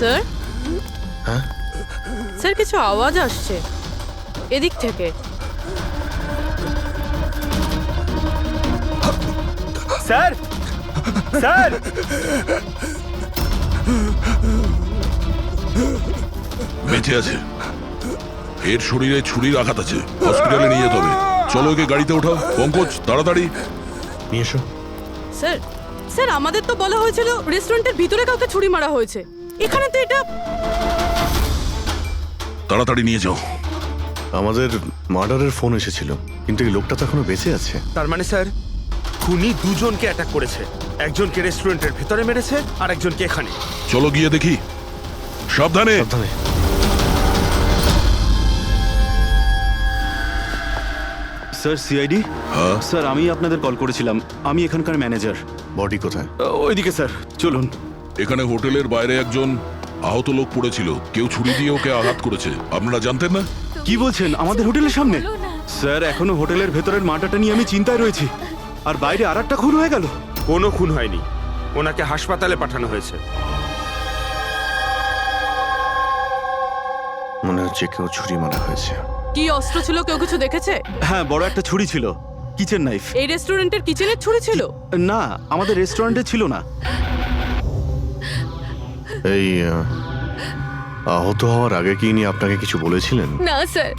Sir হ্যাঁ sir কিছু আওয়াজ আসছে এদিক থেকে। স্যার স্যার বেঁচে আছে, এর শরীরে ছুরির আঘাত আছে, হসপিটালে নিয়ে যেতে হবে। চলো ওকে গাড়িতে ওঠাও। পঙ্কজ তাড়াতাড়ি নিয়ে এসো। স্যার স্যার আমাদের তো বলা হয়েছিল রেস্টুরেন্টের ভিতরে কাউকে ছুরি মারা হয়েছে, এখানে তো এটা। তাড়াতাড়ি নিয়ে যাও। আমাদের মার্ডারের ফোন এসেছিল, কিন্তু এই লোকটা তো এখনো বেঁচে আছে। তার মানে স্যার খুনি দুজনকে অ্যাটাক করেছে, একজনকে রেস্টুরেন্টের ভেতরে মেরেছে আর একজনকে এখানে। চলো গিয়ে দেখি। সাবধানে। সাবধানে। স্যার সিআইডি হ্যাঁ স্যার, আমি আপনাদের কল করেছিলাম। আমি এখানকার ম্যানেজার। বডি কোথায়? ওইদিকে স্যার, চলুন। এখানে হোটেলের বাইরে একজন আহত লোক পড়েছিল, কেউ ছুরি দিয়ে ওকে আঘাত করেছে। আপনারা জানতেন না? কি বলছেন? আমাদের হোটেলের সামনে? স্যার এখনো হোটেলের ভেতরের মাটাটা নিয়ে আমি চিন্তায় রয়েছি, আর বাইরে আর একটা খুন হয়ে গেল। কোনো খুন হয়নি, ওনাকে হাসপাতালে পাঠানো হয়েছে। মনে হচ্ছে কেউ ছুরি মারা হয়েছে। কি অস্ত্র ছিল, কেউ কিছু দেখেছে? হ্যাঁ, বড় একটা ছুরি ছিল, কিচেন নাইফ। এই রেস্টুরেন্টের কিচেনের ছুরি ছিল? না, আমাদের রেস্টুরেন্টে ছিল না। এই আহত হওয়ার আগে কি ইনি আপনাকে কিছু বলেছিলেন? না স্যার,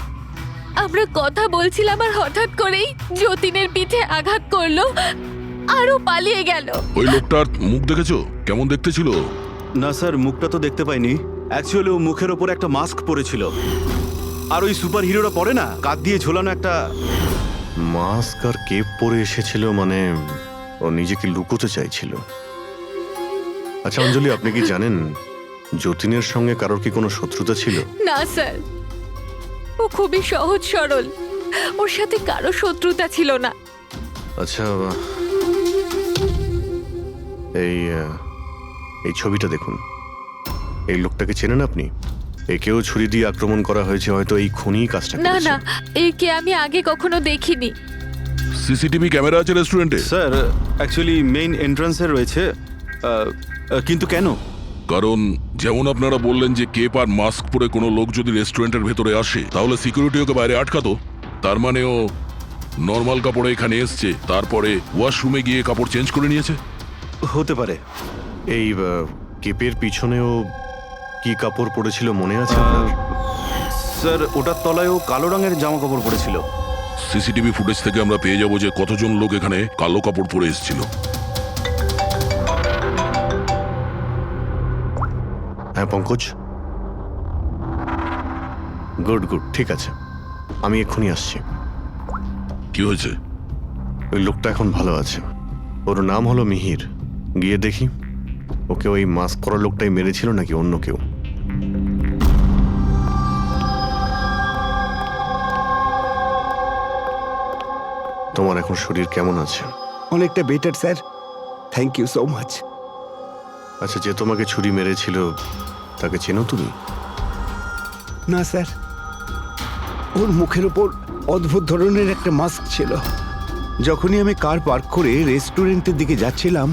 আমরা কথা বলছিলাম আর হঠাৎ করেই যতীনের পিঠে আঘাত করলো আরও পালিয়ে গেল। ওই লোকটার মুখ দেখেছো? কেমন দেখতে ছিল? না স্যার, মুখটা তো দেখতে পাইনি। অ্যাকচুয়ালি ও মুখের ওপর একটা মাস্ক পরেছিল, আর ওই সুপার হিরোরা পরে না, কাঁধ দিয়ে ঝোলানো একটা। মাস্ক আর কেপ পরে এসেছিল, মানে ও নিজেকে লুকোতে চাইছিল। আচ্ছা অঞ্জলি, আপনি কি জানেন যতীনের সঙ্গে কারোর কি কোনো শত্রুতা ছিল? না স্যার, ও খুবই সহজ সরল, ওর সাথে কারো শত্রুতা ছিল না। আচ্ছা, এই ছবিটা দেখুন। এই লোকটাকে চেনেন আপনি? একেও ছুরি দিয়ে আক্রমণ করা হয়েছে, হয়তো এই খুনি কাজটা না করেছে। না, একে আমি আগে কখনো দেখিনি। সিসিটিভি ক্যামেরা আছে রেস্টুরেন্টে? স্যার অ্যাকচুয়ালি মেইন এন্ট্রান্সে রয়েছে। কিন্তু কেন? কারণ যেমন আপনারা বললেন যে কেপ আর মাস্ক পরে কোনো লোক যদি রেস্টুরেন্টের ভেতরে আসে, তাহলে সিকিউরিটি ওকে বাইরে আটকাতো। তার মানে ও নর্মাল কাপড়ে এখানে এসছে, তারপরে ওয়াশরুমে গিয়ে কাপড় চেঞ্জ করে নিয়েছে। হতে পারে। এই কেপের পিছনেও কি কাপড় পরেছিল মনে আছে আপনার? স্যার ওটার তলায় ও কালো রঙের জামা কাপড় পরেছিল। সিসিটিভি ফুটেজ থেকে আমরা পেয়ে যাবো যে কতজন লোক এখানে কালো কাপড় পরে এসেছিল। হ্যাঁ পঙ্কজ, গুড গুড, ঠিক আছে, আমি এক্ষুনি আসছি। কি হয়েছে? ওই লোকটা এখন ভালো আছে, ওর নাম হলো মিহির। গিয়ে দেখি ওকে ওই মাস্ক পরা লোকটাই মেরেছিল নাকি অন্য কেউ। তোমার এখন শরীর কেমন আছে? অনেকটা better sir, thank you so much. আচ্ছা, যে তোমাকে ছুরি মেরেছিল তাকে চেনো তুমি? না স্যার, ওর মুখের ওপর অদ্ভুত ধরনের একটা মাস্ক ছিল। যখনই আমি কার পার্ক করে রেস্টুরেন্টের দিকে যাচ্ছিলাম,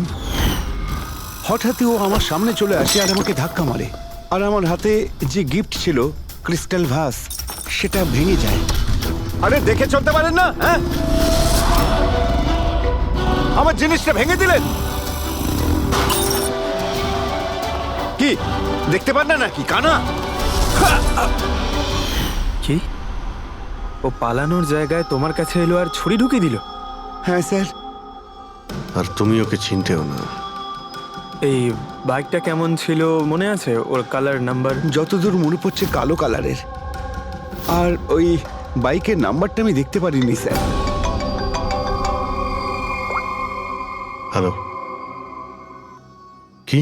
হঠাৎই ও আমার সামনে চলে আসে আর আমাকে ধাক্কা মারে, আর আমার হাতে যে গিফট ছিল ক্রিস্টাল ভাস, সেটা ভেঙে যায়। আরে দেখে চলতে পারেন না? হ্যাঁ, আমার জিনিসটা ভেঙে দিলেন। কি দেখতে পান না নাকি কানা? কি? ও পালানোর জায়গায় তোমার কাছে এলো আর ছুরি ঢুকিয়ে দিল? হ্যাঁ স্যার। আর তুমি ওকে চিনতেও না। এই বাইকটা কেমন ছিল মনে আছে? ওর কালার, নাম্বার? যতদূর মনে পড়ছে কালো কালারের, আর ওই বাইকের নাম্বারটা আমি দেখতে পারিনি স্যার। হ্যালো, কি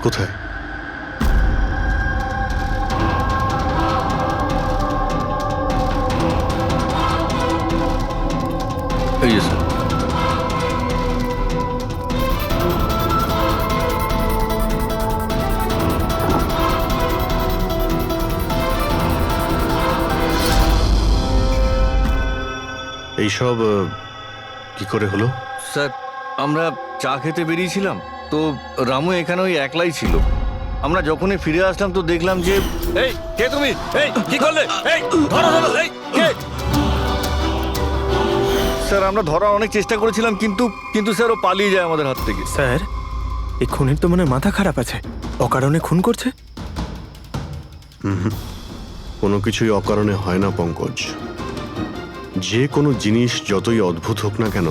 কোথায়? এই যে স্যার। এইসব কি করে হলো? স্যার, আমরা চা খেতে বেরিয়েছিলাম, তো রামু এখানে ওই একলাই ছিল। আমরা যখনই ফিরে আসলাম তো দেখলাম যে এই কে তুমি? এই কি করলে? এই ধরো ধরো, এই কে? স্যার আমরা ধরার অনেক চেষ্টা করেছিলাম, কিন্তু স্যার ও পালিয়ে যায় আমাদের হাত থেকে। স্যার এই খুনের তো মনে হয় মাথা খারাপ আছে, অকারণে খুন করছে। কোনো কিছুই অকারণে হয় না পঙ্কজ। যে কোনো জিনিস যতই অদ্ভুত হোক না কেন,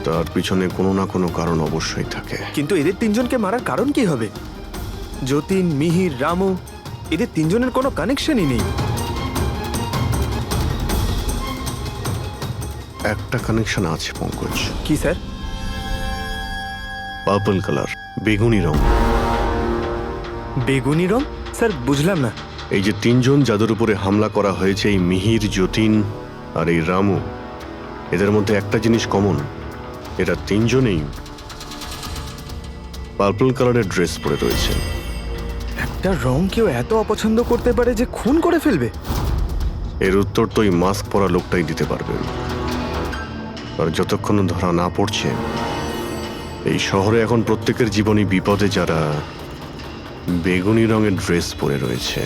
তার পিছনে কোনো না কোনো কারণ অবশ্যই থাকে। কিন্তু এদের তিনজনকে মারার কারণ কি হবে? যতীন, মিহির, রামু, এদের তিনজনের কোনো কানেকশনই নেই। একটা কানেকশন আছে পঙ্কজ। কি স্যার? পার্পল কালার, বেগুনি রং। বেগুনি রং? স্যার বুঝলাম না। এই যে তিনজন যাদের উপরে হামলা করা হয়েছে, এই মিহির, যতীন আর এই রামু, এদের মধ্যে একটা জিনিস কমন, এরা তিনজনেই পার্পল কালারের ড্রেস পরে রয়েছে। একটা রং কেউ এত অপছন্দ করতে পারে যে খুন করে ফেলবে? এর উত্তর তো এই মাস্ক পরা লোকটাই দিতে পারবে। আর যতক্ষণ ধরা না পড়ছে, এই শহরে এখন প্রত্যেকের জীবনই বিপদে যারা বেগুনি রঙের ড্রেস পরে রয়েছে।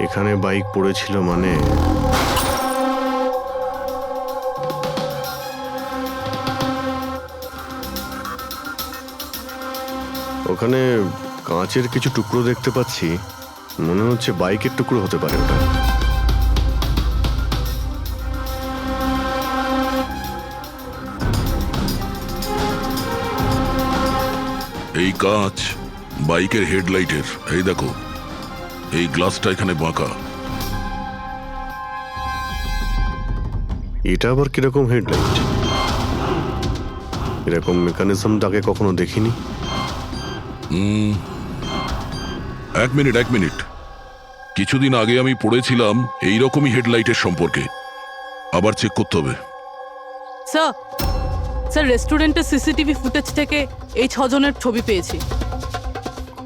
এখানে বাইক পড়েছিল মানে ওখানে কাঁচের কিছু টুকরো দেখতে পাচ্ছি, মনে হচ্ছে বাইকের টুকরো হতে পারে ওটা। এই কাঁচ বাইকের হেডলাইটের। এই দেখো, এই গ্লাসটা এখানে বাঁকা। এটা আবার কিরকম হেডলাইট? এরকম মেকানিজম তাকে কখনো দেখিনি। এক মিনিট, কিছুদিন আগে আমি পড়েছিলাম এইরকমই হেডলাইটের সম্পর্কে। আবার চেক করতে হবে। স্যার রেস্টুরেন্টের সিসিটিভি ফুটেজ থেকে এই 6 জনের ছবি পেয়েছি।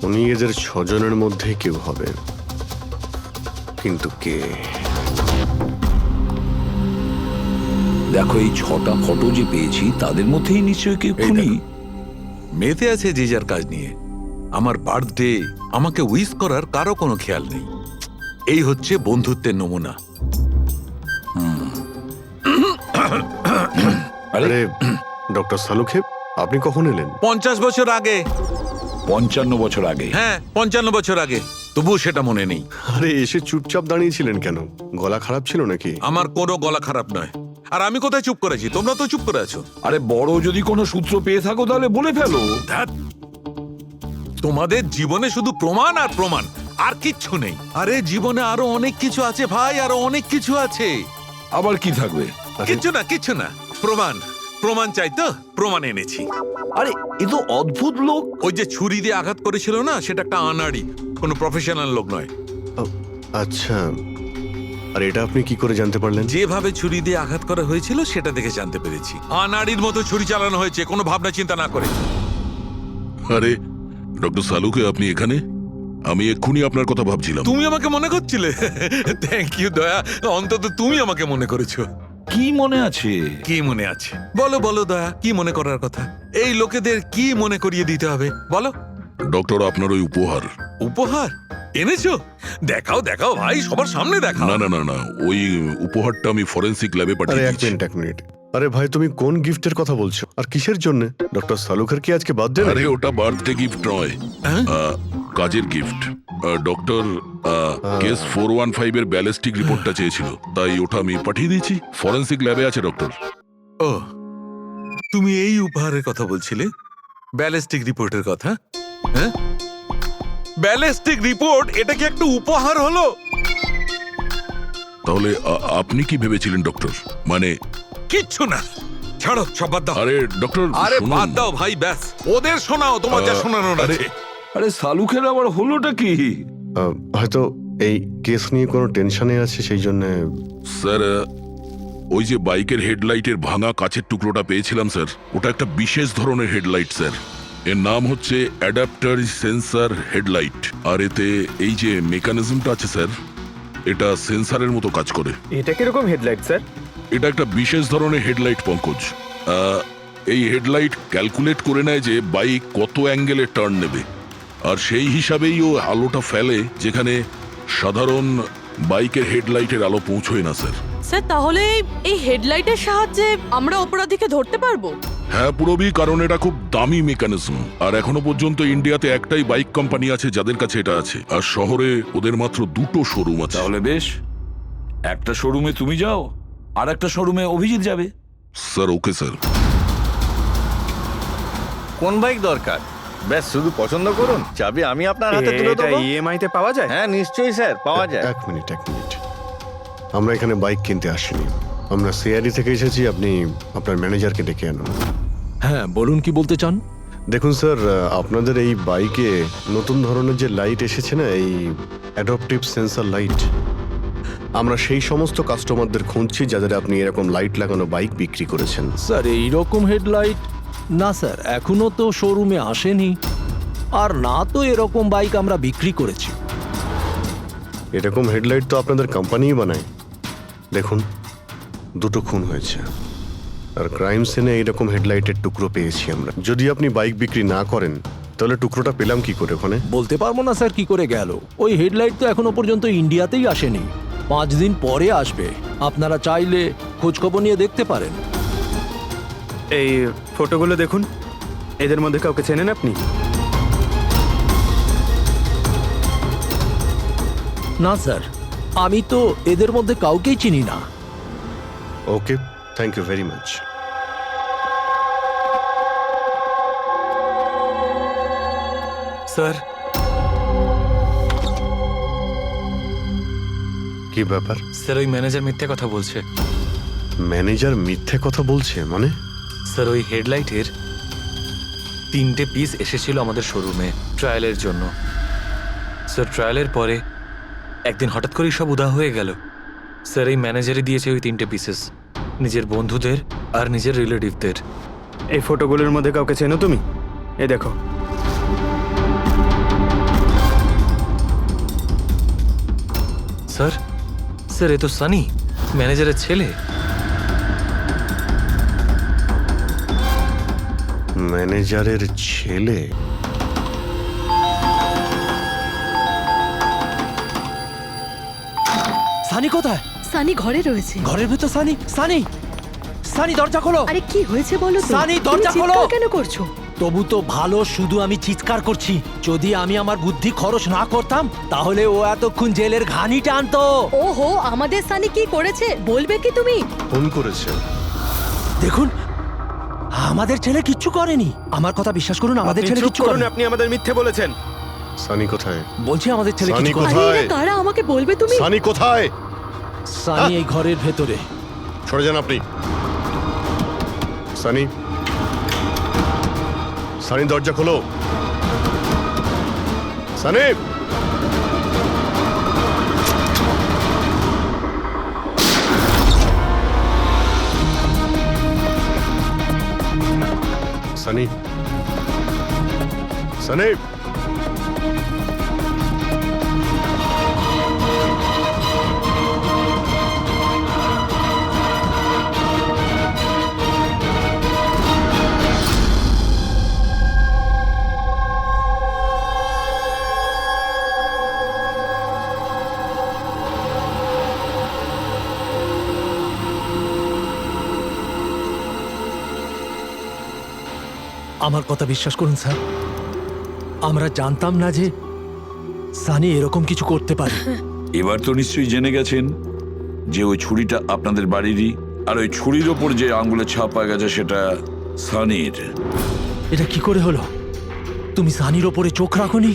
উনি এদের 6 জনের মধ্যেই কেউ হবে, কিন্তু কে? দেখো এই 6টা ফটো যে পেয়েছি তাদের মধ্যেই নিশ্চয়ই কেউ খুনি। মেতে আছে যে যার কাজ নিয়ে। আমার বার্থডে, আমাকে উইশ করার কারো কোনো খেয়াল নেই। এই হচ্ছে বন্ধুত্বের নমুনা। আরে ডক্টর সালুখেব, আপনি কখন এলেন? 50 বছর আগে। 55 বছর আগে? হ্যাঁ 55 বছর আগে, তবুও সেটা মনে নেই। আরে এসে চুপচাপ দাঁড়িয়েছিলেন কেন? গলা খারাপ ছিল নাকি? আমার কোনো গলা খারাপ নয়। আর আমি কোথায় চুপ করেছি? তোমরা তো চুপ করে আছো। আরে বড় যদি কোনো সূত্র পেয়ে থাকো তাহলে বলে ফেলো। ধ্যাৎ, তোমাদের জীবনে শুধু প্রমাণ আর প্রমাণ, আর কিচ্ছু নেই। আরে জীবনে আরো অনেক কিছু আছে ভাই, আরো অনেক কিছু আছে। আবার কি থাকবে? কিচ্ছু না। প্রমাণ চাই তো, প্রমাণ এনেছি। আরে এ তো অদ্ভুত লোক। ওই যে ছুরি দিয়ে আঘাত করেছিল না, সেটা একটা আনাড়ি, কোনো প্রফেশনাল লোক নয়। আচ্ছা, আর এটা আপনি কি করে জানতে পারলেন? যেভাবে ছুরি দিয়ে আঘাত করা হয়েছিল সেটা দেখে জানতে পেরেছি। আনাড়ির মতো ছুরি চালানো হয়েছে, কোনো ভাবনা চিন্তা না করে। আরে ডক্টর সালুকে, আপনি এখানে? আমি এক্ষুনি আপনার কথা ভাবছিলাম। তুমি আমাকে মনে করছিলে? থ্যাংক ইউ দয়া, অন্তত তুমি আমাকে মনে করেছো। কি মনে আছে? কি মনে আছে বলো দয়া, কি মনে করার কথা? এই লোকেদের কি মনে করিয়ে দিতে হবে বলো। ডক্টর, আপনার ওই উপহার। উপহার এনেছো? দেখাও ভাই, সবার সামনে দেখাও। না, ওই উপহারটা আমি ফরেন্সিক ল্যাবে আরে পাঠিয়ে এক দিয়েছি। মিনিট। আরে ভাই, তুমি কোন গিফটের কথা বলছো আর কিসের জন্য? ডক্টর সালুখের কি আজকে বার্থডে? আরে ওটা বার্থডে গিফট নয়, কাজের গিফট। ডক্টর কেস 415 এর ব্যালিস্টিক রিপোর্টটা চেয়েছিল, তাই ওটা আমি পাঠিয়ে দিয়েছি। ফরেন্সিক ল্যাবে আছে ডক্টর। ও, তুমি এই উপহারের কথা বলছিলে? ব্যালিস্টিক রিপোর্টের কথা? হ্যাঁ, ব্যালিস্টিক রিপোর্ট, এটা কি একটা উপহার হলো? তাহলে আপনি কি ভেবেছিলেন ডক্টর? মানে কিচ্ছু না, ছাড়ো, সব বাদ দাও। আরে ডক্টর, আরে শুনুন। বাদ দাও ভাই, ব্যাস ওদের শোনাও, তোমার যা শোনানোর আছে। আরে সালুখের আবার হলোটা কি? হয়তো এই কেস নিয়ে কোনো টেনশনে আছে, সেই জন্য। স্যার, ওই যে বাইকের হেডলাইটের ভাঙা কাচের টুকরোটা পেয়েছিলাম স্যার, ওটা একটা বিশেষ ধরনের হেডলাইট স্যার। এর নাম হচ্ছে অ্যাডাপ্টার সেন্সর হেডলাইট। আর এতে এই যে মেকানিজমটা আছে স্যার, এটা সেন্সরের মতো কাজ করে। এটা কিরকম হেডলাইট স্যার? এটা একটা বিশেষ ধরনের হেডলাইট পঙ্কজ। এই হেডলাইট ক্যালকুলেট করে নেয় যে বাইক কত অ্যাঙ্গেলে টার্ন নেবে, আর সেই হিসাবেই ও আলোটা ফেলে যেখানে সাধারণ বাইকের হেডলাইটের আলো পৌঁছয় না স্যার। স্যার তাহলে এই হেডলাইটের সাহায্যে আমরা অপরাধীকে ধরতে পারবো? হ্যাঁ পুরবি, কারণ এটা খুব দামি মেকানিজম, আর এখনো পর্যন্ত ইন্ডিয়াতে একটাই বাইক কোম্পানি আছে যাদের কাছে এটা আছে, আর শহরে ওদের মাত্র 2টো শোরুম আছে। তাহলে বেশ, একটা শোরুমে তুমি যাও আর একটা শোরুমে অভিজিৎ যাবে। Sir okay sir. কোন বাইক দরকার? ব্যাস শুধু পছন্দ করুন, চাবি আমি আপনার হাতে তুলে দেবো। ইএমআই তে পাওয়া যায়? হ্যাঁ নিশ্চয়ই স্যার, পাওয়া যায়। এক মিনিট। আমরা এখানে বাইক কিনতে আসিনি, আমরা সিআইডি থেকে এসেছি। আপনি আপনার ম্যানেজারকে ডেকে আনুন। হ্যাঁ বলুন, কি বলতে চান? দেখুন স্যার, আপনাদের এই বাইকে নতুন ধরনের যে লাইট এসেছে না, এই অ্যাডপটিভ সেন্সর লাইট, আমরা সেই সমস্ত কাস্টমারদের খুঁজছি যাদের আপনি এরকম লাইট লাগানো বাইক বিক্রি করেছেন। স্যার এইরকম হেডলাইট না স্যার, এখনো তো শোরুমে আসেনি, আর না তো এরকম বাইক আমরা বিক্রি করেছি। এরকম হেডলাইট তো আপনাদের কোম্পানিই বানায়। দেখুন, 2টো খুন হয়েছে, আর ক্রাইম সিনে এইরকম হেডলাইটের টুকরো পেয়েছি আমরা। যদি আপনি বাইক বিক্রি না করেন তাহলে টুকরোটা পেলাম কি করে ওখানে? বলতে পারবো না স্যার কি করে গেল। ওই হেডলাইট তো এখনো পর্যন্ত ইন্ডিয়াতেই আসেনি, 5 দিন পরে আসবে। আপনারা চাইলে খোঁজখবর নিয়ে দেখতে পারেন। এই ফটোগুলো দেখুন, এদের মধ্যে কাউকে চেনেন আপনি? না স্যার, আমি তো এদের মধ্যে কাউকেই চিনি না। Okay, thank you very much. Sir, কি ব্যাপার? স্যার ওই ম্যানেজার মিথ্যে কথা বলছে। ম্যানেজার মিথ্যে কথা বলছে মানে? স্যার ওই হেডলাইটের 3টে পিস এসেছিল আমাদের শোরুমে ট্রায়ালের জন্য। স্যার ট্রায়ালের পরে একদিন হঠাৎ করেই সব উধাও হয়ে গেল। স্যার এই ম্যানেজারই দিয়েছে ওই 3টে পিসেস নিজের বন্ধুদের আর নিজের রিলেটিভদের। এই ফটোগুলোর মধ্যে কাউকে চেনো তুমি? এ দেখো। স্যার স্যার এ তো সানি, ম্যানেজারের ছেলে। ম্যানেজারের ছেলে? সানি কোথায়? সানি ঘরে রয়েছে। ঘরের ভেতর সানি? সানি, সানি দরজা খোলো। আরে কি হয়েছে বলো তো? সানি দরজা খোলো। কেন করছো? তবু তো ভালো, শুধু আমি চিৎকার করছি। যদি আমি আমার বুদ্ধি খরচ না করতাম তাহলে ও এতক্ষণ জেলের ঘানি টানতো। ওহো, আমাদের সানি কি করেছে বলবে কি তুমি? ফোন করেছে। দেখুন, আমাদের ছেলে কিচ্ছু করেনি। আমার কথা বিশ্বাস করুন, আমাদের ছেলে কিচ্ছু করেনি। আপনি আমাদের মিথ্যে বলেছেন। সানি কোথায়? বলছি আমাদের ছেলে সানি কিচ্ছু করেনি। কোথায়? আরে কারা, আমাকে বলবে তুমি? সানি কোথায়? সানি এই ঘরের ভেতরে। সরে যান আপনি। সানি, সানি দরজা খোলো। সানি, সানি, সানি। আমার কথা বিশ্বাস করুন স্যার, আমরা জানতাম না যে সানি এরকম কিছু করতে পারে। এবার তো নিশ্চয়ই জেনে গেছেন যে ওই ছুরিটা আপনাদের বাড়িরই, আর ওই ছুরির ওপর যে আঙ্গুলের ছাপ পাওয়া গেছে সেটা সানির। এটা কি করে হলো? তুমি সানির ওপরে চোখ রাখোনি?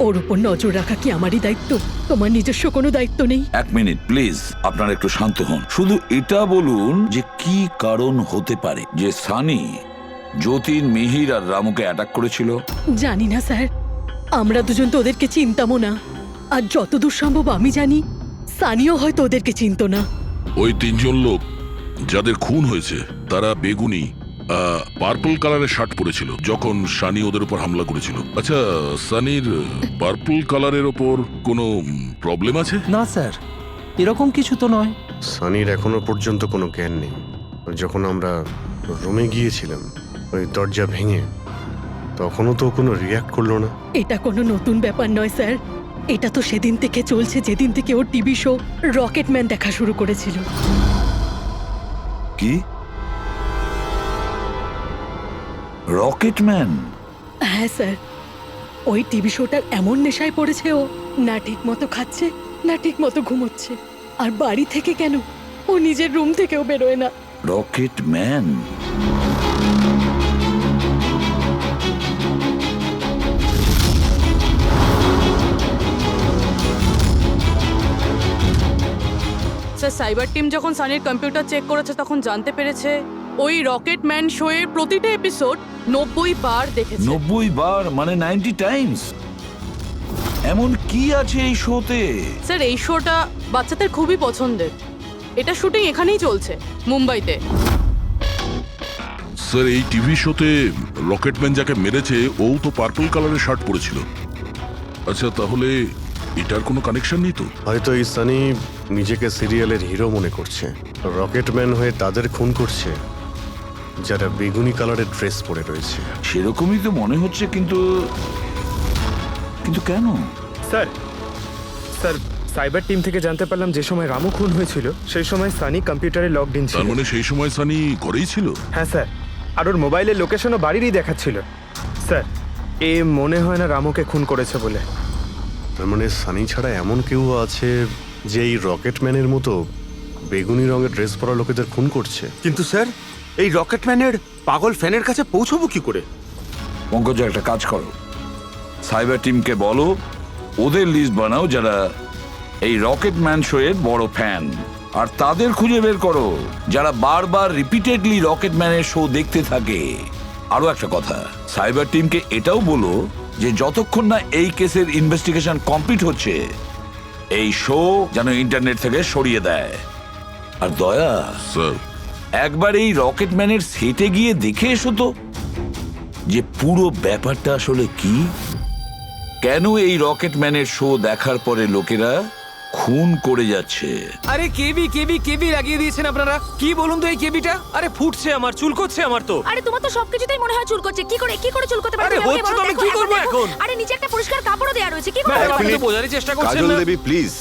ওর উপর নজর রাখা কি আমারই দায়িত্ব? তোমার নিজস্ব কোনো দায়িত্ব নেই? 1 মিনিট প্লিজ, আপনারা একটু শান্ত হন। শুধু এটা বলুন যে কি কারণ হতে পারে যে সানি যতীন, মিহির আর রামুকে অ্যাটাক করেছিল। জানি না স্যার, আমরা দুজন তো ওদেরকে চিনতামও না, আর যতদূর সম্ভব আমি জানি সানিও হয়তো ওদেরকে চিনতো না। ওই 3জন লোক যাদের খুন হয়েছে তারা বেগুনি পার্পল কালারের শার্ট পরেছিল যখন সানি ওদের উপর হামলা করেছিল। আচ্ছা, সানির পার্পল কালারের ওপর কোনো প্রবলেম আছে? না স্যার, এরকম কিছু তো নয়। সানির এখনো পর্যন্ত কোনো জ্ঞান নেই। যখন আমরা রুমে গিয়েছিলাম ওই দরজা ভেঙে, তখনও তো কোনো রিয়াক্ট করলো না। এটা কোনো নতুন ব্যাপার নয় স্যার, এটা তো সেদিন থেকে চলছে যেদিন থেকে ওর টিভি শো রকেটম্যান দেখা শুরু করেছিল। কি রকেটম্যান? হ্যাঁ স্যার, ওই টিভি শোটার এমন নেশায় পড়েছে ও, না ঠিক মতো খাচ্ছে না ঠিক মতো ঘুমোচ্ছে। আর বাড়ি থেকে কেন, ও নিজের রুম থেকেও বেরোয় না। রকেটম্যান? স্যার, সাইবার টিম যখন সানির কম্পিউটার চেক করেছে তখন জানতে পেরেছে ওই রকেটম্যান শো এর প্রতিটা এপিসোড 90 বার দেখেছে। 90 বার মানে 90 টাইমস? এমন কি আছে এই শোতে? স্যার, এই শোটা বাচ্চাদের খুবই পছন্দের। এটা শুটিং এখানেই চলছে, মুম্বাইতে। স্যার, এই টিভি শোতে রকেটম্যান যাকে মেরেছে ও তো পার্পল কালারের শার্ট পরেছিল। আচ্ছা, তাহলে এটার কোনো কানেকশন নেই তো? হয়তো এই সানি নিজেকে সিরিয়ালের হিরো মনে করছে, রকেটম্যান হয়ে তাদের খুন করছে যারা বেগুনি কালারের ড্রেস পরে রয়েছে। সেরকমই তো মনে হচ্ছে, কিন্তু কিন্তু কেন? স্যার, সাইবার টিম থেকে জানতে পারলাম যে সময় রামু খুন হয়েছিল সেই সময় সানি কম্পিউটারে লগড ইন ছিল। তার মানে সেই সময় সানি ঘরেই ছিল? হ্যাঁ স্যার, আর ওর মোবাইলের লোকেশনও বাড়িরই দেখাচ্ছিল। স্যার, এ মনে হয় না রামুকে খুন করেছে বলে। তার মানে সানি ছাড়া এমন কেউ আছে যে এই রকেটম্যানের মতো বেগুনি রঙের ড্রেস পরা লোকেদের খুন করছে। কিন্তু স্যার, এই রকেটম্যানের পাগল ফ্যানের কাছে পৌঁছবো কি করে? পঙ্কজ, একটা কাজ করো, সাইবার টিমকে বলো ওদের লিস্ট বানাও যারা এই রকেটম্যান শো এর বড় ফ্যান, আর তাদের খুঁজে বের করো যারা বারবার রিপিটেডলি রকেটম্যানের শো দেখতে থাকে। আরো একটা কথা, সাইবার টিমকে এটাও বলো যে যতক্ষণ না এই কেসের ইনভেস্টিগেশন কমপ্লিট হচ্ছে এই শো যেন ইন্টারনেট থেকে সরিয়ে দেয়। আর দয়া স্যার, একবার এই রকেটম্যানের সেটে গিয়ে দেখে এসো তো যে পুরো ব্যাপারটা আসলে কি, কেন এই রকেটম্যানের শো দেখার পরে লোকেরা খুন করে যাচ্ছে। আরে কেবি লাগিয়ে দিয়েছেন আপনারা। কি বলুন তো এই কেবিটা? আরে ফুটছে আমার, চুলকোচ্ছে আমার তো। আরে তোমার তো সবকিছুতেই মনে হয় চুল করছে। কি করে চুল করতে পারে? আরে হচ্ছে তো, আমি কি করব এখন? আরে নিচে একটা পরিষ্কার কাপড়ও দেয়া রয়েছে, কি করে? আপনি তো বোঝারই চেষ্টা করছেন কাজল না। দেবী প্লিজ,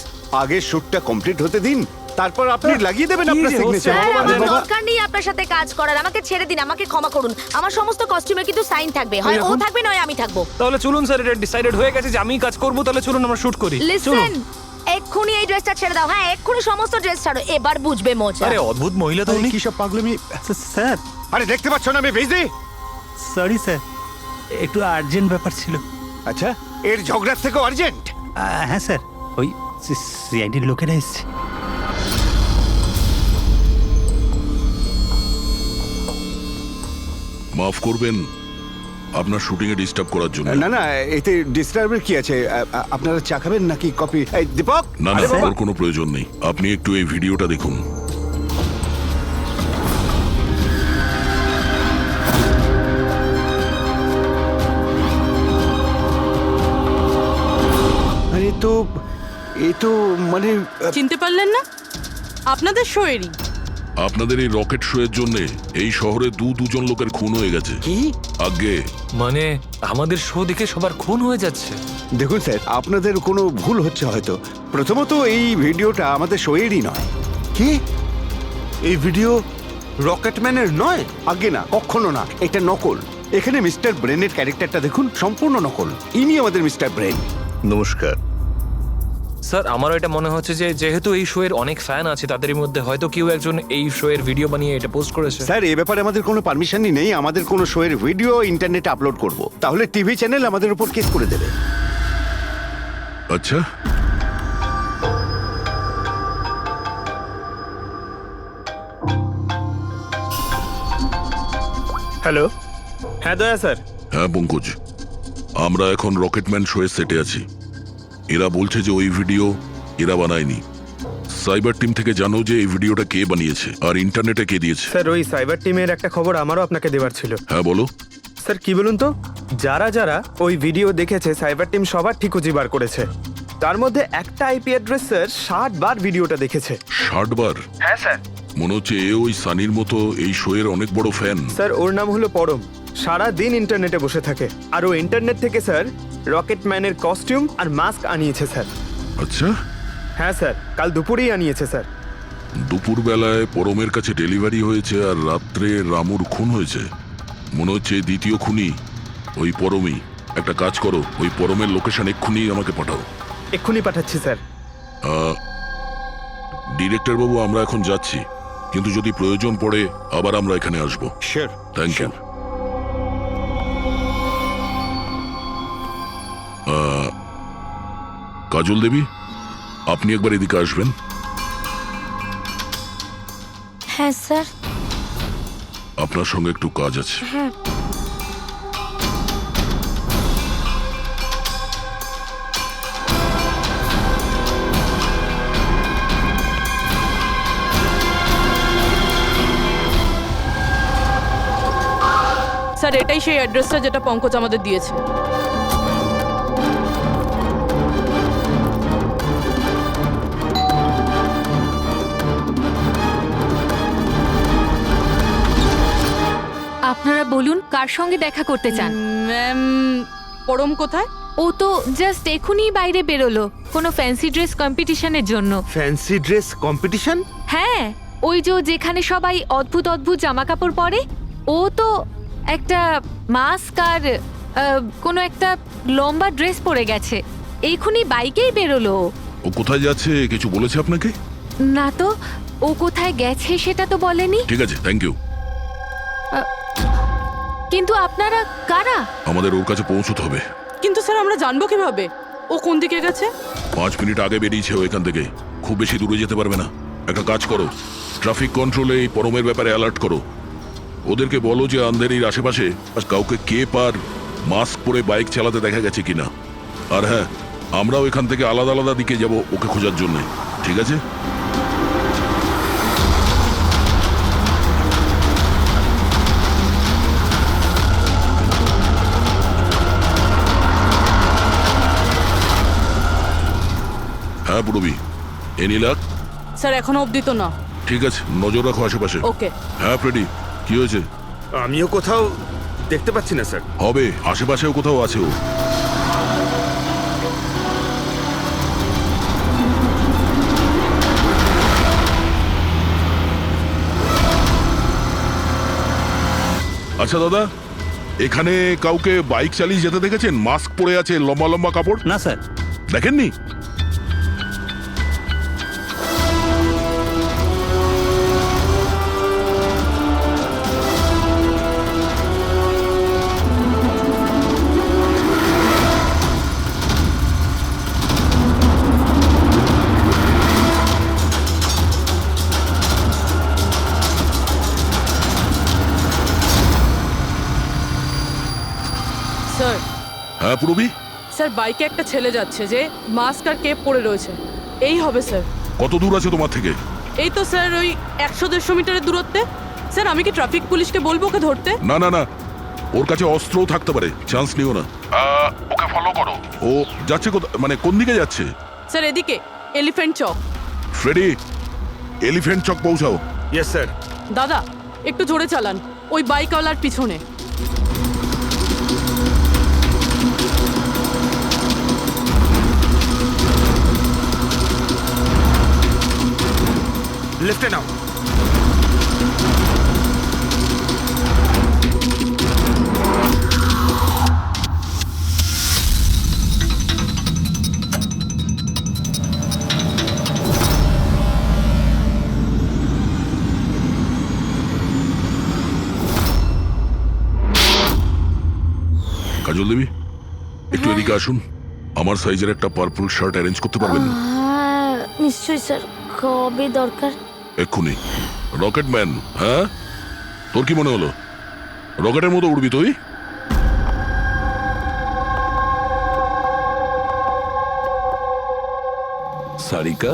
আগে শুটটা কমপ্লিট হতে দিন, তারপর আপনি লাগিয়ে দেবেন আপনার সিগনেচার। আমার দরকার নেই আপনার সাথে কাজ করার, আমাকে ছেড়ে দিন, আমাকে ক্ষমা করুন। আমার সমস্ত কস্টিউমে কিন্তু সাইন থাকবে, হয় ও থাকবে নয় আমি থাকবো। তাহলে চলুন স্যার, এটা ডিসাইডেড হয়ে গেছে যে আমিই কাজ করব। তাহলে চলুন আমরা শুট করি। লিসেন, এক্ষুনি এই ড্রেসটা ছেড়ে দাও। হ্যাঁ, এক্ষুনি সমস্ত ড্রেস ছাড়ো, এবার বুঝবে মজা। আরে অদ্ভুত মহিলা তো উনি। কি সব পাগলামি স্যার? আরে দেখতে পাচ্ছ না আমি বিজি? সরি স্যার, একটু আর্জেন্ট ব্যাপার ছিল। আচ্ছা, এর ঝগড়ার থেকে আর্জেন্ট? হ্যাঁ স্যার, ওই সিআইডির লোকেরা এসছে। মাফ করবেন আপনার শুটিং এ ডিস্টার্ব করার জন্য। না না, এতে ডিস্টার্বের কি আছে? আপনারা চা খাবেন নাকি কফি? এই দীপক, না না, ওর কোনো প্রয়োজন নেই। আপনি একটু এই ভিডিওটা দেখুন। আরে এ তো মানে চিনতে পারলেন না? আপনাদের শোয়েরই। আপনাদের এই রকেট শো এর জন্য এই শহরে দুজন লোকের খুন হয়ে গেছে। কি? আগে মানে আমাদের শো দেখে সবার খুন হয়ে যাচ্ছে? দেখুন স্যার, আপনাদের কোনো ভুল হচ্ছে হয়তো। প্রথমত এই ভিডিওটা আমাদের শোয়েরই নয়। কি? এই ভিডিও রকেটম্যানের নয়? আগে না, কখনো না, এটা নকল। এখানে মিস্টার ব্রেনের ক্যারেক্টারটা দেখুন, সম্পূর্ণ নকল। ইনি আমাদের মিস্টার ব্রেন। নমস্কার স্যার, আমারও এটা মনে হচ্ছে যে যেহেতু এই শো এর অনেক ফ্যান আছে, তাদের মধ্যে হয়তো কেউ একজন এই শো এর ভিডিও বানিয়ে এটা পোস্ট করেছে। স্যার, এ ব্যাপারে আমাদের কোনো পারমিশনই নেই। আমাদের কোনো শোয়ের ভিডিও ইন্টারনেটে আপলোড করব, তাহলে টিভি চ্যানেল আমাদের উপর কেস করে দেবে। আচ্ছা, হ্যালো, হ্যাঁ দয়া স্যার। হ্যাঁ পঙ্কজ, আমরা এখন রকেটম্যান শো এর সেটে আছি। এরা বলছে যে ওই ভিডিও এরা বানায়নি। সাইবার টিম থেকে জানো যে এই ভিডিওটা কে বানিয়েছে আর ইন্টারনেটে কে দিয়েছে? স্যার, ওই সাইবার টিমের একটা খবর আমারও আপনাকে দেওয়ার ছিল। হ্যাঁ বলো। স্যার, কি বলুন তো, যারা যারা ওই ভিডিও দেখেছে সাইবার টিম সবার ঠিকুজি বার করেছে। তার মধ্যে একটা আইপি অ্যাড্রেস স্যার 60 বার ভিডিওটা দেখেছে। 60 বার? হ্যাঁ স্যার। মনে হচ্ছে এ ওই সানির মতো এই শো এর অনেক বড় ফ্যান। স্যার ওর নাম হলো পরম, সারা দিন ইন্টারনেটে বসে থাকে। আর ও ইন্টারনেট থেকে স্যার রকেট ম্যানের কস্টিউম আর মাস্ক আনিয়েছে স্যার। আচ্ছা, হ্যাঁ স্যার, কাল দুপুরেই আনিয়েছে স্যার। দুপুর বেলায় পরমের কাছে ডেলিভারি হয়েছে আর রাত্রে রামুর খুন হয়েছে। মনে হচ্ছে দ্বিতীয় খুনি ওই পরমই। একটা কাজ করো, ওই পরমের লোকেশন এক্ষুনি আমাকে পাঠাও। এক্ষুনি পাঠাচ্ছি স্যার। ডিরেক্টর বাবু, আমরা এখন যাচ্ছি, কিন্তু যদি প্রয়োজন পড়ে আবার আমরা এখানে আসবো। Sure. Thank you. Kajal Devi, আপনি একবার এদিকে আসবেন। হ্যাঁ স্যার। আপনার সঙ্গে একটু কাজ আছে। হ্যাঁ। স্যার এটাই সেই অ্যাড্রেসটা যেটা পঙ্কজ আমাদের দিয়েছে। আপনারা বলুন কার সঙ্গে দেখা করতে চান? ম্যাম, পরম কোথায়? ও তো জাস্ট এখনই বাইরে বেরোলো কোনো ফ্যান্সি ড্রেস কম্পিটিশনের জন্য। Fancy dress competition? হ্যাঁ, ওই যে যেখানে সবাই অদ্ভুত অদ্ভুত জামা কাপড় পরে, ও তো একটা মাস্ক আর কোনো একটা লম্বা ড্রেস পরে গেছে। এইখুনি বাইকেই বেরোলো। ও কোথায় যাচ্ছে কিছু বলেছে আপনাকে? না তো, ও কোথায় গেছে সেটা তো বলেনি। ঠিক আছে, থ্যাংক ইউ। কিন্তু আপনারা কারা? আমাদের ওর কাছে পৌঁছতে হবে। কিন্তু স্যার আমরা জানবো কিভাবে ও কোন দিকে গেছে? 5 মিনিট আগে বেরিয়েছে ও এখান থেকে, খুব বেশি দূরে যেতে পারবে না। একটা কাজ করো, ট্রাফিক কন্ট্রোলে এই পরমের ব্যাপারে অ্যালার্ট করো। ওদেরকে বলো যে আন্ধেরির আশেপাশে কাউকে কেপ আর মাস্ক পরে বাইক চালাতে দেখা গেছে কিনা। আর হ্যাঁ, আমরাও এখান থেকে আলাদা আলাদা দিকে যাব ওকে খোঁজার জন্য। ঠিক আছে? হ্যাঁ পুরবি, এনি লাক? স্যার এখনো অবধি তো না। ঠিক আছে, নজর রাখো আশেপাশে। ওকে। হ্যাঁ ফ্রেডি, কি হয়েছে? আমিও কোথাও দেখতে পাচ্ছি না স্যার। হবে, আশেপাশেও কোথাও আছে ও। আচ্ছা দাদা, এখানে কাউকে বাইক চালিয়ে যেতে দেখেছেন? মাস্ক পরে আছে, লম্বা লম্বা কাপড়? না স্যার। দেখেননি? স্যার। হ্যাঁ পুরবি? স্যার বাইকে একটা ছেলে যাচ্ছে যে মাস্ক আর কেপ পরে রয়েছে। এই হবে স্যার। কত দূর আছে তোমার থেকে? এই তো স্যার ওই 100-150 মিটারের দূরত্বে। স্যার আমি কি ট্রাফিক পুলিশকে বলবো ওকে ধরতে? না না না, ওর কাছে অস্ত্রও থাকতে পারে, চান্স নিও না। ওকে ফলো করো। ও যাচ্ছে মানে কোন দিকে যাচ্ছে? স্যার এদিকে, Elephant Chowk. Freddie, Elephant Chowk পৌঁছাও। Yes sir. দাদা একটু জোরে চালান, ওই বাইকওয়ালার পিছনে। লেফটে নাও। কাজল দেবী, একটু এদিকে আসুন। আমার সাইজের একটা পার্পল শার্ট অ্যারেঞ্জ করতে পারবেন? নিশ্চয়ই স্যার, কবে দরকার? এক্ষুনি। রকেটম্যান, হ্যাঁ? তোর কি মনে হলো রকেটের মতো উড়বি তুই? সারিকা,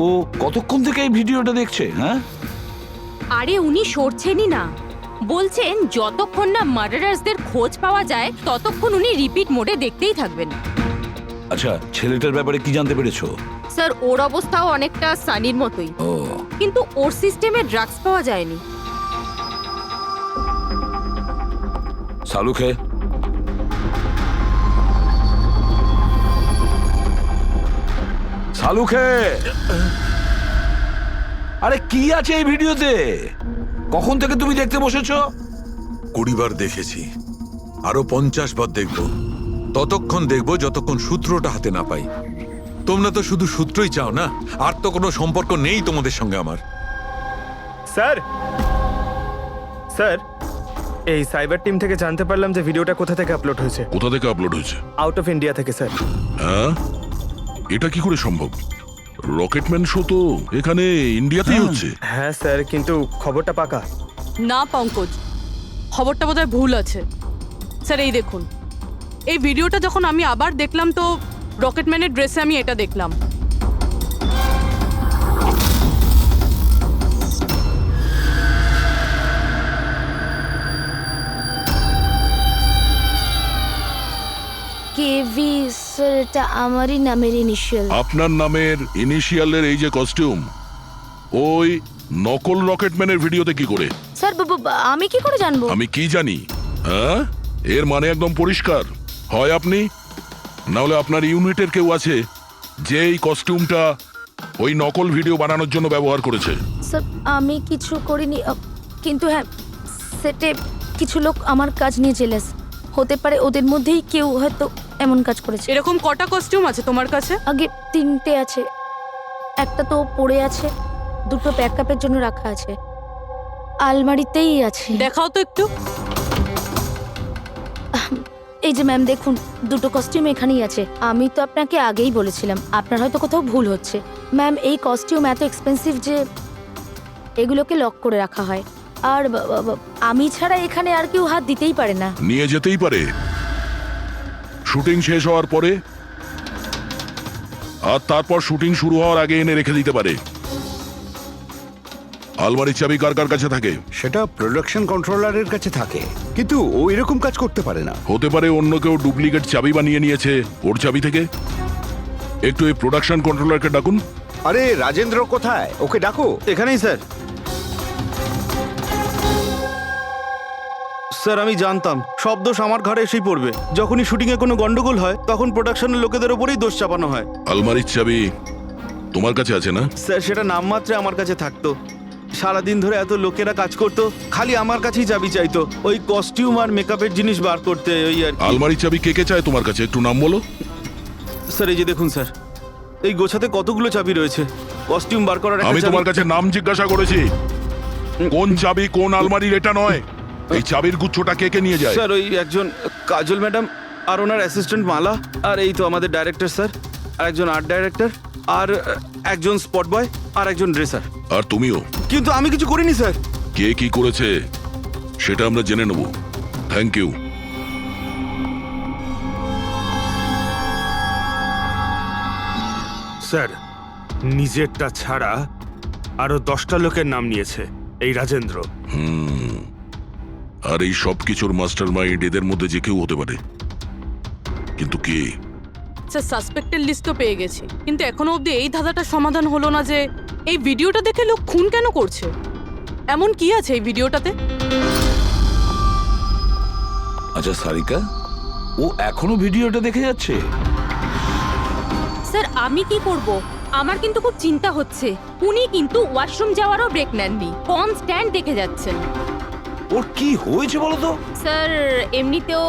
ও কতক্ষণ থেকে এই ভিডিওটা দেখছে? হ্যাঁ, আরে উনি সরছেনই না, বলছেন যতক্ষণ না মার্ডারার্সদের খোঁজ পাওয়া যায় ততক্ষণ উনি রিপিট মোডে দেখতেই থাকবেন। আচ্ছা, ছেলেটার ব্যাপারে কি জানতে পেরেছো? স্যার ওর অবস্থাও অনেকটা সানির মতোই, ও, কিন্তু ওর সিস্টেমে ড্রাগস পাওয়া যায়নি। সালুখে, সালুখে, আরে কি আছে এই ভিডিওতে? কখন থেকে তুমি দেখতে বসেছো? 20 বার দেখেছি, আরো 50 বার দেখব। ততক্ষণ দেখব যতক্ষণ সূত্রটা হাতে না পাই। তোমরা তো শুধু সূত্রই চাও না, আর তো কোনো সম্পর্ক নেই তোমাদের সঙ্গে আমার। স্যার স্যার এই সাইবার টিম থেকে জানতে পারলাম যে ভিডিওটা কোথা থেকে আপলোড হয়েছে। কোথা থেকে আপলোড হয়েছে? আউট অফ ইন্ডিয়া থেকে স্যার। হ্যাঁ, এটা কি করে সম্ভব? রকেটম্যান শো তো এখানে ইন্ডিয়াতেই হচ্ছে। হ্যাঁ স্যার, কিন্তু খবরটা পাকা। না পঙ্কজ, খবরটা বোধহয় ভুল আছে। স্যার এই দেখুন, এই ভিডিওটা যখন আমি আবার দেখলাম তো রকেটম্যানের ড্রেসে আমি এটা দেখলাম। কেভি স্যার, এটা আমারই নামের ইনিশিয়াল। আপনার নামের ইনিশিয়ালের এই যে কস্টিউম, ওই নকল রকেটম্যানের ভিডিওতে কি করে? স্যার আমি কি করে জানবো? আমি কি জানি? হ্যাঁ, এর মানে একদম পরিষ্কার, হয় আপনি না হলে আপনার ইউনিটের কেউ আছে যে এই কস্টিউমটা ওই নকল ভিডিও বানানোর জন্য ব্যবহার করেছে। স্যার আমি কিছু করিনি, কিন্তু হ্যাঁ সেটে কিছু লোক আমার কাজ নিয়ে জেলাস হতে পারে, ওদের মধ্যেই কেউ হয়তো এমন কাজ করেছে। এরকম কটা কস্টিউম আছে তোমার কাছে? আগে 3টে আছে, একটা তো পড়ে আছে, 2টো ব্যাকআপের জন্য রাখা আছে, আলমারিতেই আছে। দেখাও তো একটু। এই যে ম্যাম দেখুন, 2টো কস্টিউম এখানেই আছে। আমি তো আপনাকে আগেই বলেছিলাম, আপনার হয়তো কোথাও ভুল হচ্ছে। ম্যাম এই কস্টিউম এত এক্সপেন্সিভ যে এগুলোকে লক করে রাখা হয়, আর আমি ছাড়া এখানে আর কেউ হাত দিতেই পারে না। নিয়ে যেতেই পারে শুটিং শেষ হওয়ার পরে, আর তারপর শুটিং শুরু হওয়ার আগে এনে রেখে দিতে পারে। আলমারির চাবি কার কার কাছে থাকে? সেটা প্রোডাকশন কন্ট্রোলারের কাছে থাকে, কিন্তু ও এরকম কাজ করতে পারে না। হতে পারে অন্য কেউ ডুপ্লিকেট চাবি বানিয়ে নিয়েছে ওর চাবি থেকে। একটু এই প্রোডাকশন কন্ট্রোলারকে ডাকুন। আরে রাজেন্দ্র কোথায়? ওকে ডাকো। এখানেই স্যার। স্যার আমি জানতাম সব দোষ আমার ঘাড়ে এসেই পড়বে। যখনই শুটিংয়ে কোনো গন্ডগোল হয় তখন প্রোডাকশনের লোকেদের ওপরেই দোষ চাপানো হয়। আলমারির চাবি তোমার কাছে আছে না? স্যার সেটা নামমাত্রে আমার কাছে থাকতো। সারাদিন ধরে এত লোকেরা কাজ করতো, খালি আমার কাছেই চাবি চাইতো ওই কস্টিউম আর মেকআপের জিনিস বার করতে, ওই আর কি। আলমারির চাবি কে কে চায় তোমার কাছে? একটু নাম বলো। স্যার এই যে দেখুন স্যার, এই গোছাতে কতগুলো চাবি রয়েছে। কস্টিউম বার করার একটা আমি চাবি- তোমার কাছে নাম জিজ্ঞাসা করেছি, কোন চাবি কোন আলমারির এটা নয়। এই চাবির গুচ্ছটা কে কে নিয়ে যায়? স্যার ওই একজন কাজল ম্যাডাম আর ওনার অ্যাসিস্ট্যান্ট মালা, আর এই তো আমাদের ডাইরেক্টর স্যার, আর একজন আর্ট ডাইরেক্টর, আর একজন স্পট বয়, আর একজন ড্রেসার। আর তুমিও? কিন্তু আমি কিছু করিনি স্যার। কে কি করেছে সেটা আমরা জেনে নেব। Thank you. স্যার নিজেরটা ছাড়া আরো 10টা লোকের নাম নিয়েছে এই রাজেন্দ্র। আর এই সব কিছুর মাস্টার মাইন্ড এদের মধ্যে যে কেউ হতে পারে, কিন্তু কে? স্যার সাসপেক্টেড লিস্ট তো পেয়ে গেছি, কিন্তু এখনো অবধি এই ধাঁধাটার সমাধান হলো না যে এই ভিডিওটা দেখে লোক খুন কেন করছে। এমন কি আছে এই ভিডিওটাতে? আচ্ছা সারিকা, ও এখনো ভিডিওটা দেখে যাচ্ছে? স্যার আমি কি করব? আমার কিন্তু খুব চিন্তা হচ্ছে। উনি কিন্তু ওয়াশরুম যাওয়ারও ব্রেক নেননি, কনস্ট্যান্ট দেখে যাচ্ছেন। ওর কি হয়েছে বলো তো? স্যার এমনিতেও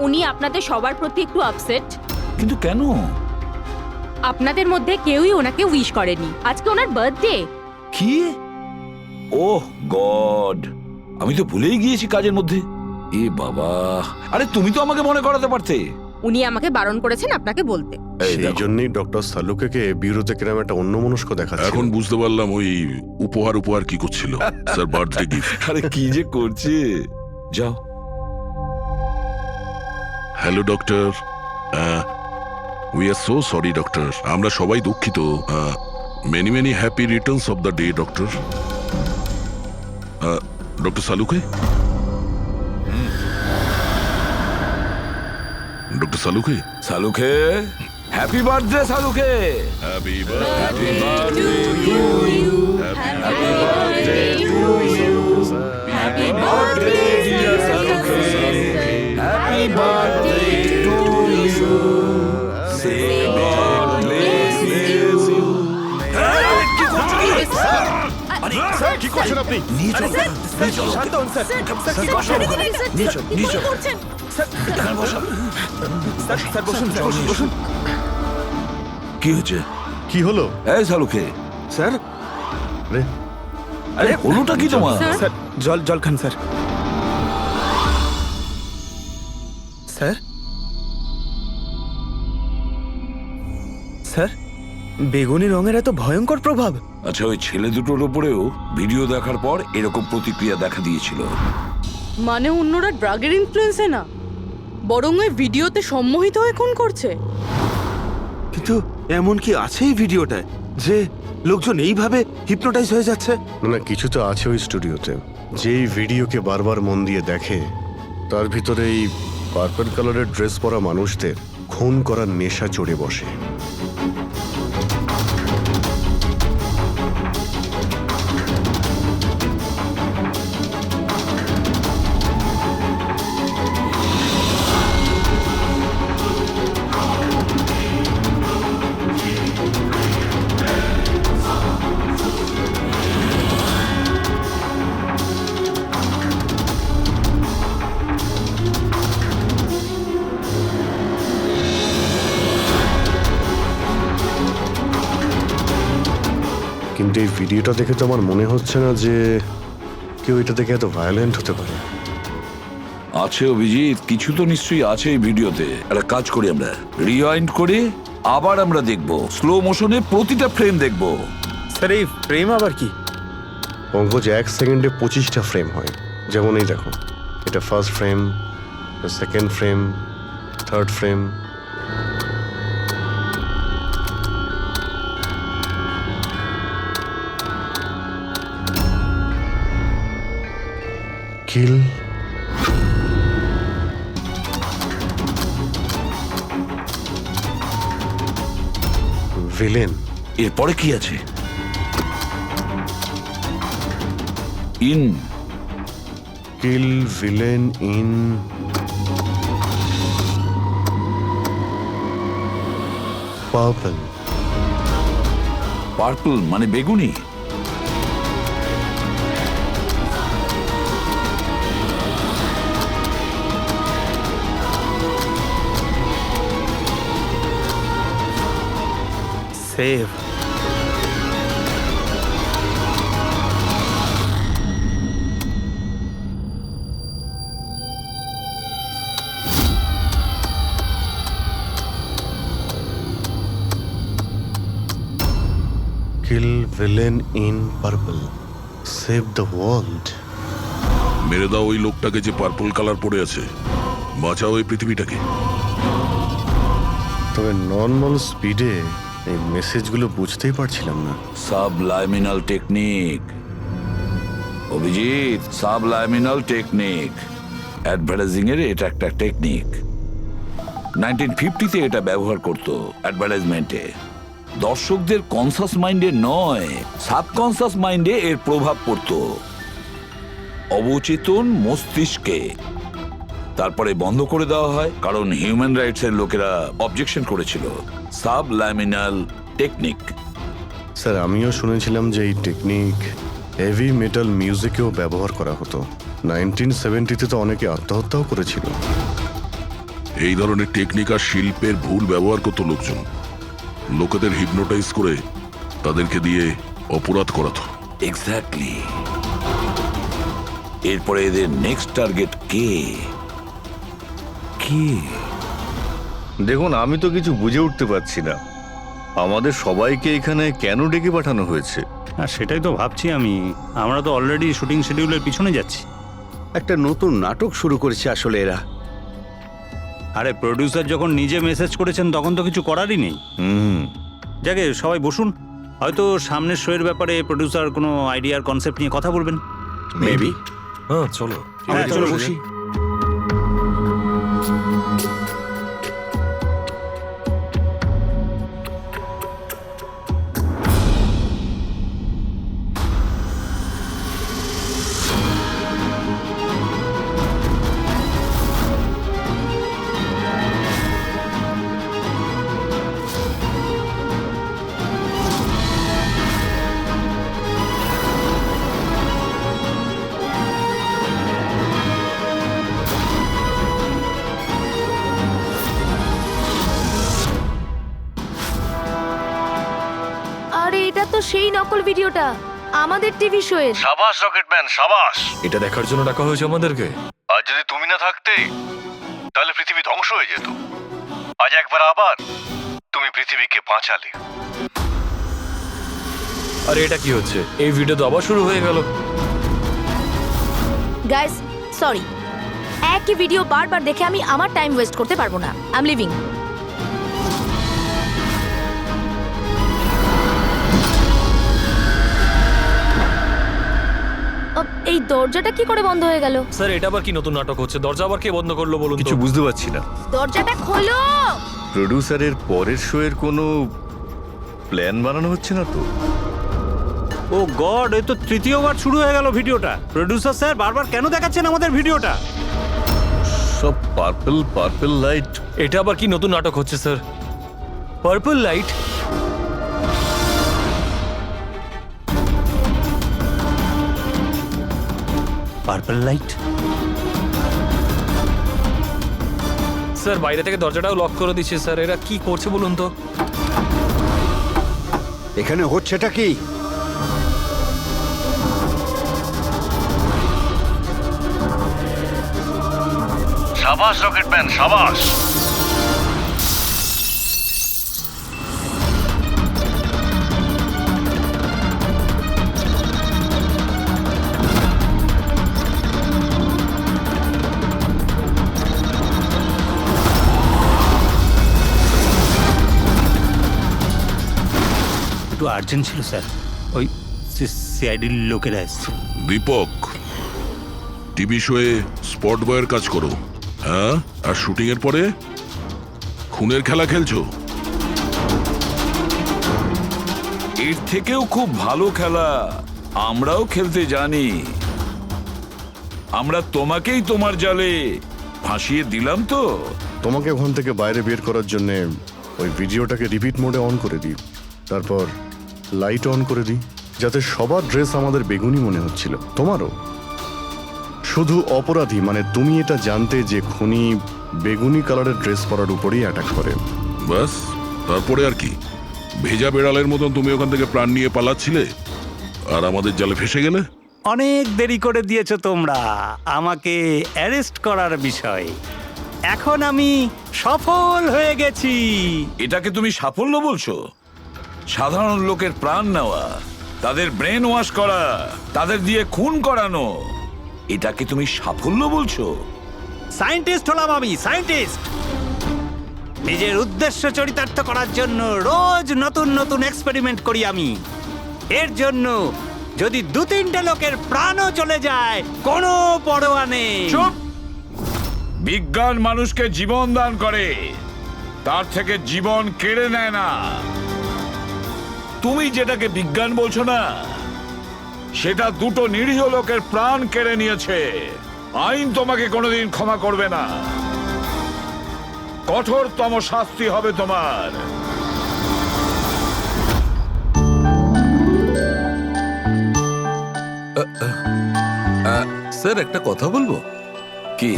উনি আপনাদের সবার প্রতি একটু আপসেট। কিন্তু কেন? আপনাদের মধ্যে কেউই ওনাকে উইশ করেনি। আজকে ওনার বার্থডে। কি? ওহ গড, আমি তো ভুলেই গিয়েছি কাজের মধ্যে। এ বাবা, আরে তুমি তো আমাকে মনে করাতে পারতে। উনি আমাকে বারণ করেছেন আপনাকে বলতে। সেই জন্যই ডক্টর সালুকে বিউরোতে কিরম একটা অন্যমনস্ক দেখাচ্ছে। এখন বুঝতে পারলাম ওই উপহার কি করছিল। Sir birthday gift. আরে কি যে করছে। যাও। Hello doctor, we are so sorry doctor, আমরা সবাই দুঃখিত। Many many happy returns of the day doctor. Doctor Salunke, doctor Salunke, Salunke happy birthday শাহরুখে। Happy happy birthday to you. Say God bless you. কি করছেন আপনি? শান্ত হন স্যার। স্যার বসুন স্যার, বসুন। কি হচ্ছে? কি হলো? এই শাহরুখে, স্যার আরে আরে হলোটা কি তোমার? স্যার জল খান স্যার। স্যার স্যার বেগুনি রঙের এত ভয়ঙ্কর প্রভাব? আচ্ছা, ওই ছেলে দুটোর ওপরেও ভিডিও দেখার পর এরকম প্রতিক্রিয়া দেখা দিয়েছিল। মানে অন্যরা ড্রাগের ইনফ্লুয়েন্সে না, বরং ওই ভিডিওতে সম্মোহিত হয়ে খুন করছে। কিন্তু এমন কি আছে এই ভিডিওটায় যে লোকজন এইভাবে হিপনোটাইজ হয়ে যাচ্ছে? না, কিছু তো আছে ওই স্টুডিওতে। যেই ভিডিওকে বারবার মন দিয়ে দেখে তার ভিতরে এই পার্পল কালারের ড্রেস পরা মানুষদের খুন করার নেশা চড়ে বসে। কিন্তু এই ভিডিওটা দেখে তো আমার মনে হচ্ছে না যে কেউ এটা দেখে এত ভায়োলেন্ট হতে পারে। আছে অভিজিৎ, কিছু তো নিশ্চয়ই আছে এই ভিডিওতে। একটা কাজ করি, আমরা রিওয়াইন্ড করে আবার আমরা দেখব, স্লো মোশনে প্রতিটা ফ্রেম দেখব। স্যার এই ফ্রেম আবার কি? পঙ্কজ, 1 সেকেন্ডে 25টা ফ্রেম হয়। যেমন এই দেখো, এটা first frame, second frame, third frame. Kill, villain. এরপরে কি আছে? In, kill, villain, in, purple. Purple মানে বেগুনি। Save. Kill, villain, in, purple, save the world. মেরে দাও ওই লোকটাকে যে পার্পল কালার পরে আছে, বাঁচাও এই পৃথিবীটাকে। তবে নর্মাল স্পিডে এই মেসেজগুলো বুঝতেই পারছিলাম না। সাবলাইমিনাল টেকনিক অভিজিৎ, সাবলাইমিনাল টেকনিক। অ্যাডভার্টাইজিং এর এটা একটা টেকনিক। 1950-তে এটা ব্যবহার করতো অ্যাডভার্টাইজমেন্টে। দর্শকদের কনসাস মাইন্ডে নয়, সাবকনসাস মাইন্ডে এর প্রভাব পড়তো, অবচেতন মস্তিষ্কে। তারপরে বন্ধ করে দেওয়া হয় কারণ হিউম্যান রাইটস এর লোকেরা অবজেকশন করেছিল। সাবলাইমিনাল টেকনিক। স্যার, আমিও শুনেছিলাম যে এই টেকনিক হেভি মেটাল মিউজিকেও ব্যবহার করা হতো। 1970-তে তো অনেকে আত্মহত্যাও করেছিল। এই ধরনের টেকনিক আর শিল্পের ভুল ব্যবহার করতো লোকজন। লোকেদের হিপনোটাইজ করে তাদেরকে দিয়ে অপরাধ করাতো। এক্স্যাক্টলি। এরপরে এদের নেক্সট টার্গেট কে? দেখুন, আমি তো কিছু বুঝে উঠতে পারছি না। আমাদের সবাইকে এখানে কেন ডেকে পাঠানো হয়েছে? সেটাই তো ভাবছি আমি। আমরা তো অলরেডি শুটিং শিডিউলের পিছনে যাচ্ছি। একটা নতুন নাটক শুরু করেছে আসলে এরা। আরে প্রডিউসার যখন নিজে মেসেজ করেছেন তখন তো কিছু করারই নেই। যাকে সবাই বসুন, হয়তো সামনের শোয়ের ব্যাপারে প্রডিউসার কোনো আইডিয়ার কনসেপ্ট নিয়ে কথা বলবেন। মেবি। হ্যাঁ চলো। চলো বসি। সেই নকল ভিডিওটা আমাদের টিভি শোয়ের। সাবাস রকেটম্যান সাবাস। এটা দেখার জন্য ডাকা হয়েছে আমাদেরকে। আর যদি তুমি না থাকতে তাহলে পৃথিবী ধ্বংস হয়ে যেত। আজ একবার আবার তুমি পৃথিবীকে বাঁচালে। আরে এটা কি হচ্ছে? এই ভিডিও তো আবার শুরু হয়ে গেল। গাইস সরি, একই ভিডিও বারবার দেখে আমি আমার টাইম ওয়েস্ট করতে পারবো না। I am living. এই দরজাটা কি করে বন্ধ হয়ে গেল? স্যার এটা আবার কি নতুন নাটক হচ্ছে? দরজা আবার কে বন্ধ করলো বলুন তো? কিছু বুঝতে পারছি না। দরজাটা খোলো। প্রডিউসারের পরের শো এর কোনো প্ল্যান বানানো হচ্ছে না তো? ও গড, এই তো তৃতীয়বার শুরু হয়ে গেল ভিডিওটা। প্রোডিউসার স্যার বারবার কেন দেখাচ্ছেন আমাদের ভিডিওটা? সব পার্পল পার্পল লাইট। এটা আবার কি নতুন নাটক হচ্ছে sir? Purple light? Purple light? Sir বাইরে থেকে দরজাটাও লক করে দিচ্ছে স্যার। এরা কি করছে বলুন তো? এখানে হচ্ছেটা কি? সাবাস রকেটম্যান সাবাস। একটু আর্জেন্ট ছিল স্যার, ওই সিআইডির লোকেরা এসছে। দীপক, টিভি শোয়ে স্পট বয়ের কাজ করো, হ্যাঁ? আর শুটিং এর পরে খুনের খেলা খেলছো? এর থেকেও খুব ভালো খেলা আমরাও খেলতে জানি। আমরা তোমাকেই তোমার জালে ফাঁসিয়ে দিলাম তো। তোমাকে ওখান থেকে বাইরে বের করার জন্য ওই ভিডিওটাকে রিপিট মোডে অন করে দিই, তারপর লাইট অন করে দিই, যাতে সবার ড্রেস আমাদের বেগুনি মনে হচ্ছিল, তোমারও। শুধু অপরাধী মানে তুমি এটা জানতে যে খুনি বেগুনি কালারের ড্রেস পরার উপরেই অ্যাটাক করে। বাস, তারপরে আর কি? ভেজা বেড়ালের মতন তুমি ওখান থেকে প্রাণ নিয়ে পালাচ্ছিলে আর আমাদের জালে ফেসে গেলে। অনেক দেরি করে দিয়েছো তোমরা আমাকে অ্যারেস্ট করার বিষয়ে। এখন আমি সফল হয়ে গেছি। এটাকে তুমি সাফল্য বলছো? সাধারণ লোকের প্রাণ নেওয়া, তাদের ব্রেন ওয়াশ করা, তাদের দিয়ে খুন করানো, এটাকে তুমি সাফল্য বলছো? সায়েন্টিস্ট হলাম আমি, সায়েন্টিস্ট। নিজের উদ্দেশ্য চরিতার্থ করার জন্য রোজ নতুন নতুন এক্সপেরিমেন্ট করি আমি। এর জন্য যদি 2-3টে লোকের প্রাণও চলে যায় কোনো পরোয়া নেই। চুপ! বিজ্ঞান মানুষকে জীবন দান করে, তার থেকে জীবন কেড়ে নেয় না। তুমি যেটাকে বিজ্ঞান বলছো না, সেটা 2টো নিরীহ লোকের প্রাণ কেড়ে নিয়েছে। আইন তোমাকে কোনোদিন ক্ষমা করবে না। কঠোরতম শাস্তি হবে তোমার। স্যার একটা কথা বলবো কি?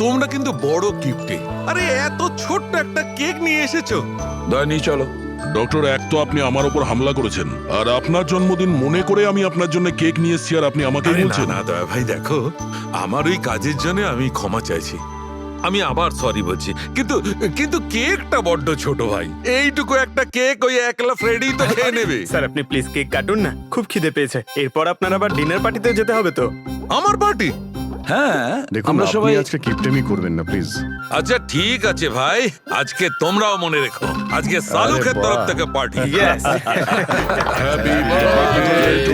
তোমরা কিন্তু বড় কিপ্টে। আরে এত ছোট্ট একটা কেক নিয়ে এসেছো। দয়নি চলো। ডক্টর, এক তো আপনি আমার উপর হামলা করেছেন, আর আপনার জন্মদিন মনে করে আমি আপনার জন্য কেক নিয়ে এসেছি, আর আপনি আমাকে আরে না বলছেন? না দয়া ভাই, দেখো আমার ওই কাজের জন্য আমি ক্ষমা চাইছি। আমি আবার সরি বলছি, কিন্তু কিন্তু কেকটা বড্ড ছোট ভাই। এইটুকু একটা কেক ওই একলা ফ্রেডি তো খেয়ে নেবে। স্যার আপনি প্লিজ কেক কাটুন না, খুব খিদে পেয়েছে। এরপর আপনার আবার ডিনার পার্টিতে যেতে হবে তো। আমার পার্টি? হ্যাঁ, দেখুন আমরা আপনি সবাই আজকে কিপটেমি করবেন না প্লিজ। আচ্ছা ঠিক আছে ভাই, আজকে তোমরাও মনে রেখো, আজকে সালুকের তরফ থেকে party. Yes. Happy birthday two